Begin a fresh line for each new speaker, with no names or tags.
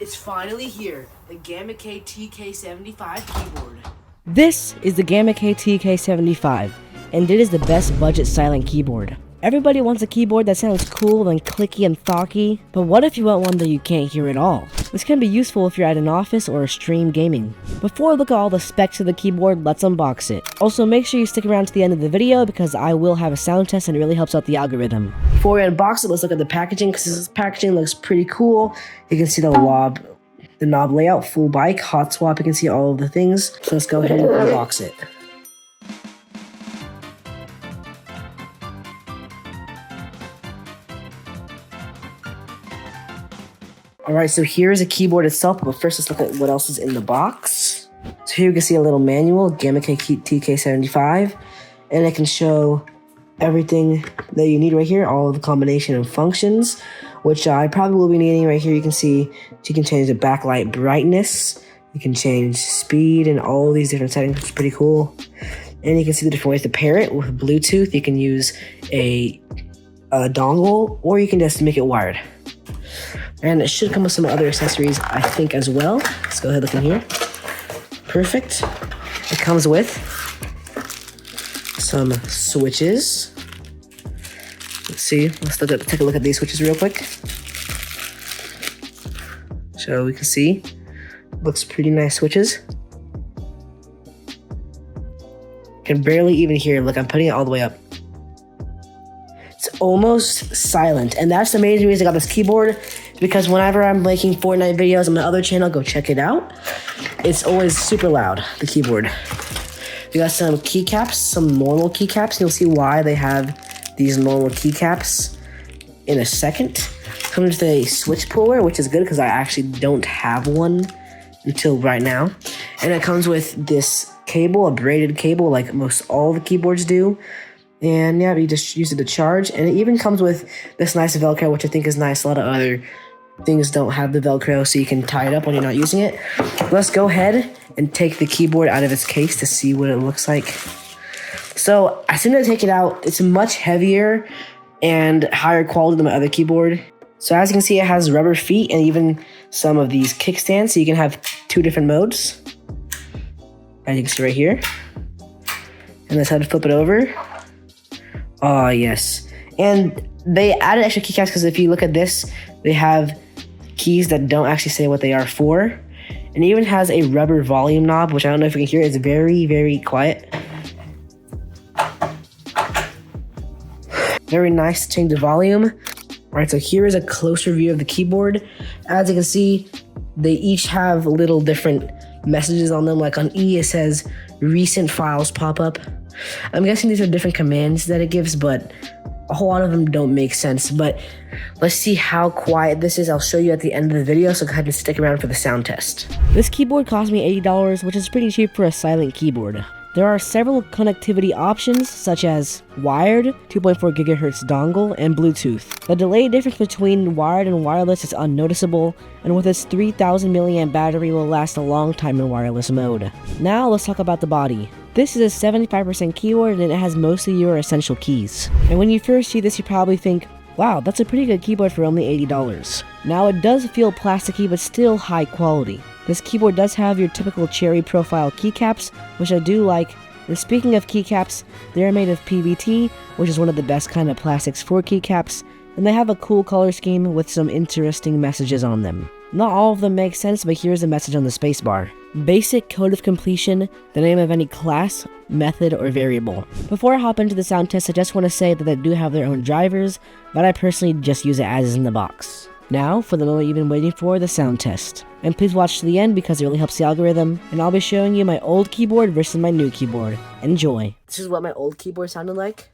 It's finally here, the Gamakay TK75 keyboard.
This is the Gamakay TK75, and it is the best budget silent keyboard. Everybody wants a keyboard that sounds cool and clicky and thocky, but what if you want one that you can't hear at all? This can be useful if you're at an office or stream gaming. Before we look at all the specs of the keyboard, let's unbox it. Also, make sure you stick around to the end of the video because I will have a sound test and it really helps out the algorithm. Before we unbox it, let's look at the packaging because this packaging looks pretty cool. You can see the knob layout, full bike, hot swap, you can see all of the things. So let's go ahead and unbox it. Alright, so here's a keyboard itself, but first let's look at what else is in the box. So here you can see a little manual, Gamakay TK75, and it can show everything that you need right here, all of the combination of functions, which I probably will be needing right here. You can see you can change the backlight brightness, you can change speed, and all these different settings, which is pretty cool. And you can see the different ways to pair it with Bluetooth. You can use a dongle, or you can just make it wired. And it should come with some other accessories, I think, as well. Let's go ahead and look in here. Perfect. It comes with some switches. Let's see. Take a look at these switches real quick. So we can see, looks pretty nice switches. Can barely even hear. Look, I'm putting it all the way up. It's almost silent, and that's the main reason I got this keyboard. Because whenever I'm making Fortnite videos on my other channel, go check it out. It's always super loud, the keyboard. We got some keycaps, some normal keycaps. You'll see why they have these normal keycaps in a second. Comes with a switch puller, which is good because I actually don't have one until right now. And it comes with this cable, a braided cable like most all the keyboards do. And yeah, you just use it to charge. And it even comes with this nice Velcro, which I think is nice. A lot of other things don't have the Velcro, so you can tie it up when you're not using it. Let's go ahead and take the keyboard out of its case to see what it looks like. So as soon as I take it out, it's much heavier and higher quality than my other keyboard. So as you can see, it has rubber feet and even some of these kickstands, so you can have two different modes. As you can see right here. And that's how to flip it over. Oh, yes. And they added extra keycaps because if you look at this, they have keys that don't actually say what they are for. And it even has a rubber volume knob, which I don't know if you can hear. It's very, very quiet. Very nice to change the volume. All right, so here is a closer view of the keyboard. As you can see, they each have little different messages on them. Like on E, it says recent files pop up. I'm guessing these are different commands that it gives, but a whole lot of them don't make sense. But let's see how quiet this is. I'll show you at the end of the video, so go ahead and stick around for the sound test. This keyboard cost me $80, which is pretty cheap for a silent keyboard. There are several connectivity options, such as wired, 2.4 GHz dongle, and Bluetooth. The delay difference between wired and wireless is unnoticeable, and with its 3000 mAh battery will last a long time in wireless mode. Now let's talk about the body. This is a 75% keyboard and it has most of your essential keys. And when you first see this, you probably think, wow, that's a pretty good keyboard for only $80. Now it does feel plasticky, but still high quality. This keyboard does have your typical cherry profile keycaps, which I do like. And speaking of keycaps, they're made of PBT, which is one of the best kind of plastics for keycaps, and they have a cool color scheme with some interesting messages on them. Not all of them make sense, but here's a message on the spacebar. Basic code of completion, the name of any class, method, or variable. Before I hop into the sound test, I just want to say that they do have their own drivers, but I personally just use it as is in the box. Now, for the moment you've been waiting for, the sound test. And please watch to the end because it really helps the algorithm, and I'll be showing you my old keyboard versus my new keyboard. Enjoy. This is what my old keyboard sounded like.